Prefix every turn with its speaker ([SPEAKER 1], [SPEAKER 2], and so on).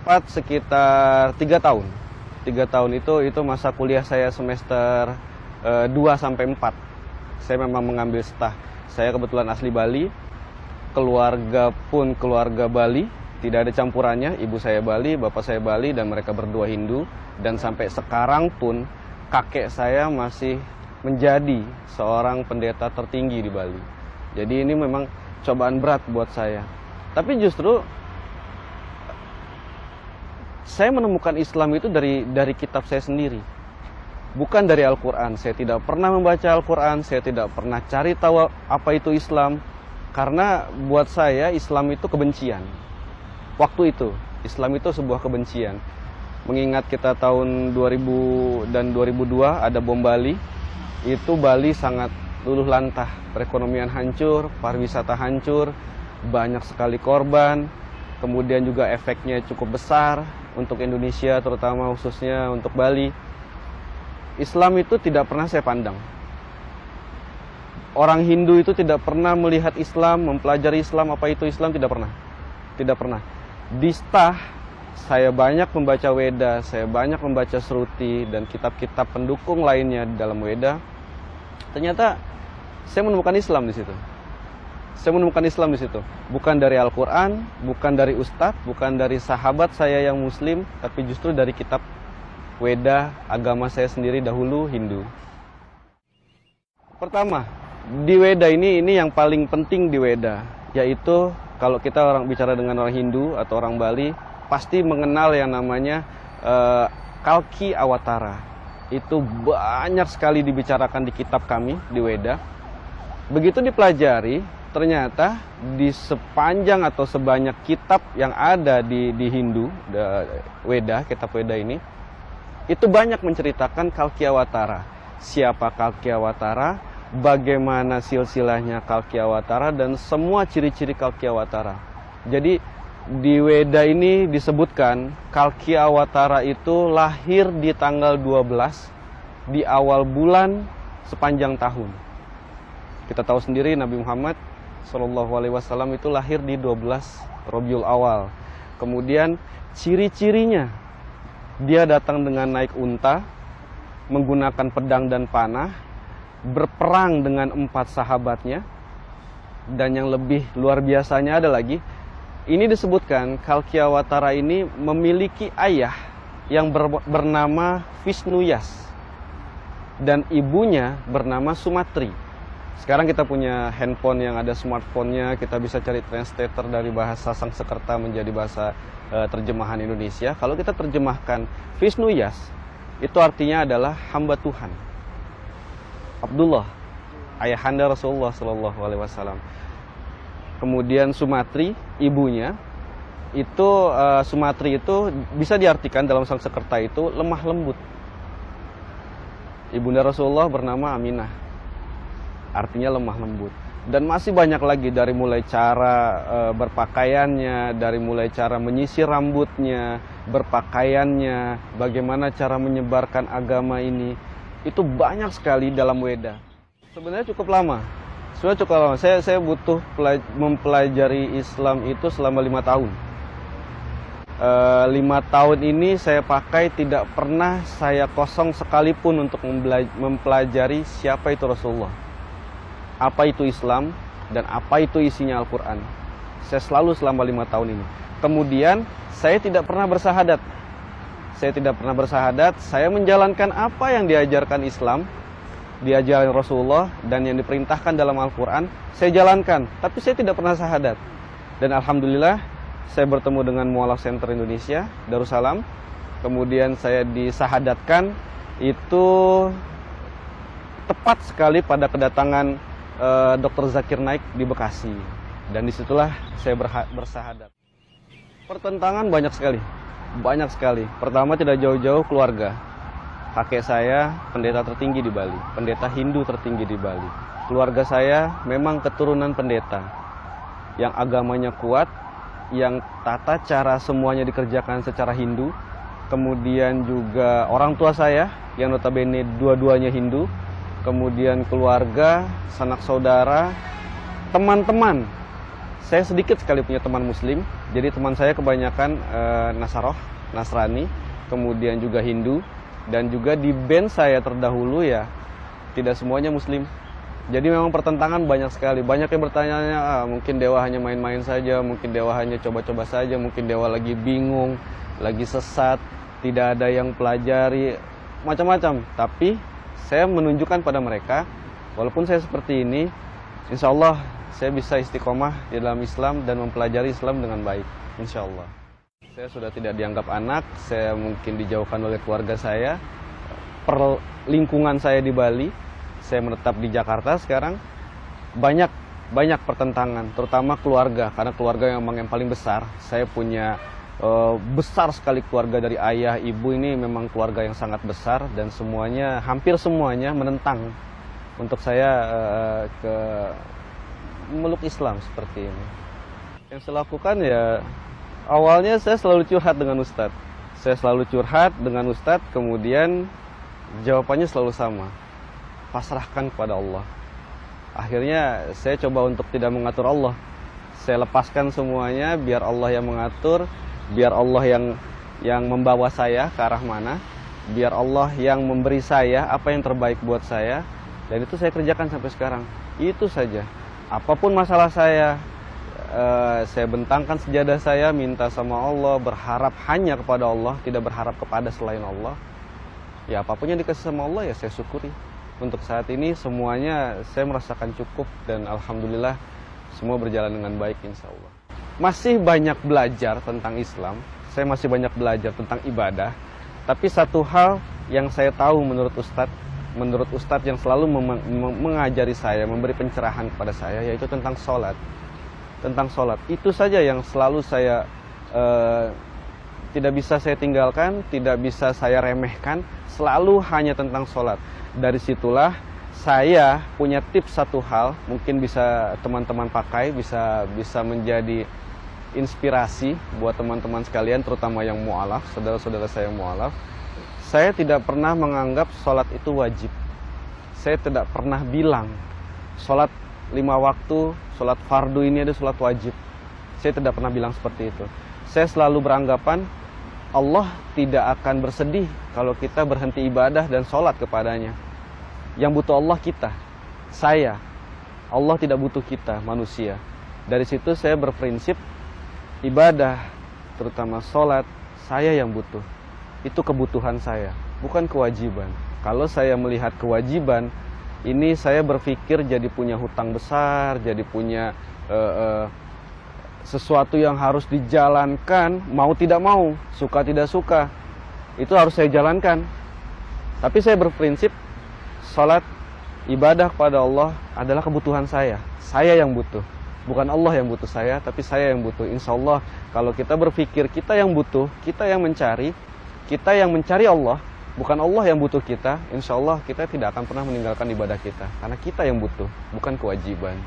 [SPEAKER 1] tepat sekitar 3 tahun. 3 tahun itu masa kuliah saya semester 2 sampai 4. Saya memang mengambil stah. Saya kebetulan asli Bali, keluarga pun keluarga Bali, tidak ada campurannya. Ibu saya Bali, bapak saya Bali, dan mereka berdua Hindu. Dan sampai sekarang pun kakek saya masih menjadi seorang pendeta tertinggi di Bali. Jadi ini memang cobaan berat buat saya. Tapi justru saya menemukan Islam itu dari kitab saya sendiri, bukan dari Al-Quran. Saya tidak pernah membaca Al-Quran, saya tidak pernah cari tahu apa itu Islam, karena buat saya Islam itu kebencian. Waktu itu, Islam itu sebuah kebencian. Mengingat kita tahun 2000 dan 2002 ada bom Bali, itu Bali sangat luluh lantah, perekonomian hancur, pariwisata hancur, banyak sekali korban, kemudian juga efeknya cukup besar untuk Indonesia, terutama khususnya untuk Bali. Islam itu tidak pernah saya pandang. Orang Hindu itu tidak pernah melihat Islam, mempelajari Islam, apa itu Islam, tidak pernah. Tidak pernah. Di stah, saya banyak membaca Weda, saya banyak membaca Sruti, dan kitab-kitab pendukung lainnya di dalam Weda. Ternyata saya menemukan Islam di situ. Saya menemukan Islam di situ. Bukan dari Al-Quran, bukan dari Ustadz, bukan dari sahabat saya yang Muslim, tapi justru dari kitab Weda, agama saya sendiri dahulu Hindu. Pertama, di Weda ini yang paling penting di Weda, yaitu kalau kita bicara dengan orang Hindu atau orang Bali, pasti mengenal yang namanya Kalki Awatara. Itu banyak sekali dibicarakan di kitab kami, di Weda. Begitu dipelajari, ternyata di sepanjang atau sebanyak kitab yang ada di Hindu, Weda, kitab Weda ini, itu banyak menceritakan Kalki Awatara. Siapa Kalki Awatara, bagaimana silsilahnya Kalki Awatara, dan semua ciri-ciri Kalki Awatara. Jadi di Weda ini disebutkan Kalki Awatara itu lahir di tanggal 12 di awal bulan sepanjang tahun. Kita tahu sendiri Nabi Muhammad SAW itu lahir di 12 Rabiul Awal. Kemudian ciri-cirinya, dia datang dengan naik unta, menggunakan pedang dan panah, berperang dengan 4 sahabatnya, dan yang lebih luar biasanya ada lagi, ini disebutkan Kalki Awatara ini memiliki ayah yang bernama Visnuyas, dan ibunya bernama Sumatri. Sekarang kita punya handphone yang ada smartphone-nya, kita bisa cari translator dari bahasa Sangsekerta menjadi bahasa terjemahan Indonesia. Kalau kita terjemahkan Visnuyas, itu artinya adalah hamba Tuhan. Abdullah, ayahanda Rasulullah SAW. Kemudian Sumatri, ibunya, itu Sumatri itu bisa diartikan dalam Sangsekerta itu lemah lembut. Ibunda Rasulullah bernama Aminah, artinya lemah lembut. Dan masih banyak lagi, dari mulai cara berpakaiannya, dari mulai cara menyisir rambutnya, berpakaiannya, bagaimana cara menyebarkan agama ini, itu banyak sekali dalam Weda. Sebenarnya cukup lama. Saya butuh mempelajari Islam itu selama 5 tahun. 5 tahun ini saya pakai, tidak pernah saya kosong sekalipun untuk mempelajari siapa itu Rasulullah, apa itu Islam, dan apa itu isinya Al-Quran. Saya selalu selama 5 tahun ini. Kemudian saya tidak pernah bersahadat. Saya menjalankan apa yang diajarkan Islam, diajarkan Rasulullah, dan yang diperintahkan dalam Al-Quran, saya jalankan. Tapi saya tidak pernah sahadat. Dan Alhamdulillah, saya bertemu dengan Mualaf Center Indonesia, Darussalam. Kemudian saya disahadatkan, itu tepat sekali pada kedatangan Dr. Zakir Naik di Bekasi. Dan disitulah saya bersahadat. Pertentangan banyak sekali. Pertama, tidak jauh-jauh keluarga. Kakek saya pendeta tertinggi di Bali, pendeta Hindu tertinggi di Bali. Keluarga saya memang keturunan pendeta yang agamanya kuat, yang tata cara semuanya dikerjakan secara Hindu. Kemudian juga orang tua saya yang notabene dua-duanya Hindu. Kemudian keluarga, sanak saudara, teman-teman Saya sedikit sekali punya teman muslim, jadi teman saya kebanyakan Nasrani, kemudian juga Hindu, dan juga di band saya terdahulu ya tidak semuanya muslim. Jadi memang pertentangan banyak sekali. Banyak yang bertanya, mungkin Dewa hanya main-main saja, mungkin Dewa hanya coba-coba saja, mungkin Dewa lagi bingung, lagi sesat, tidak ada yang pelajari, macam-macam. Tapi saya menunjukkan pada mereka, walaupun saya seperti ini, insya Allah saya bisa istiqomah di dalam Islam dan mempelajari Islam dengan baik, insya Allah. Saya sudah tidak dianggap anak, saya mungkin dijauhkan oleh keluarga saya, per lingkungan saya di Bali, saya menetap di Jakarta sekarang. Banyak pertentangan, terutama keluarga, karena keluarga yang memang yang paling besar. Saya punya besar sekali keluarga dari ayah, ibu, ini memang keluarga yang sangat besar, dan semuanya, hampir semuanya menentang untuk saya ke meluk Islam seperti ini. Yang saya lakukan ya, awalnya saya selalu curhat dengan Ustadz. Saya selalu curhat dengan Ustadz, kemudian jawabannya selalu sama, pasrahkan kepada Allah. Akhirnya saya coba untuk tidak mengatur Allah. Saya lepaskan semuanya, biar Allah yang mengatur, biar Allah yang membawa saya ke arah mana, biar Allah yang memberi saya apa yang terbaik buat saya. Dan itu saya kerjakan sampai sekarang. Itu saja. Apapun masalah saya bentangkan sejadah saya, minta sama Allah, berharap hanya kepada Allah, tidak berharap kepada selain Allah. Ya apapun yang dikasih sama Allah ya saya syukuri. Untuk saat ini semuanya saya merasakan cukup, dan alhamdulillah semua berjalan dengan baik insya Allah. Masih banyak belajar tentang Islam, saya masih banyak belajar tentang ibadah. Tapi satu hal yang saya tahu menurut Ustadz yang selalu mengajari saya, memberi pencerahan kepada saya, yaitu tentang sholat. Tentang sholat, itu saja yang selalu saya tidak bisa saya tinggalkan, tidak bisa saya remehkan, selalu hanya tentang sholat. Dari situlah saya punya tips satu hal, mungkin bisa teman-teman pakai, bisa menjadi inspirasi buat teman-teman sekalian, terutama yang mu'alaf, saudara-saudara saya yang mu'alaf. Saya tidak pernah menganggap sholat itu wajib. Saya tidak pernah bilang sholat 5 waktu, sholat fardu ini ada sholat wajib. Saya tidak pernah bilang seperti itu. Saya selalu beranggapan Allah tidak akan bersedih kalau kita berhenti ibadah dan sholat kepadanya. Yang butuh Allah kita, saya. Allah tidak butuh kita, manusia. Dari situ saya berprinsip, ibadah, terutama sholat, saya yang butuh. Itu kebutuhan saya, bukan kewajiban. Kalau saya melihat kewajiban, ini saya berpikir jadi punya hutang besar, jadi punya sesuatu yang harus dijalankan, mau tidak mau, suka tidak suka, itu harus saya jalankan. Tapi saya berprinsip, sholat, ibadah kepada Allah adalah kebutuhan saya yang butuh. Bukan Allah yang butuh saya, tapi saya yang butuh. Insya Allah, kalau kita berpikir kita yang butuh, kita yang mencari Allah, bukan Allah yang butuh kita, insya Allah kita tidak akan pernah meninggalkan ibadah kita. Karena kita yang butuh, bukan kewajiban.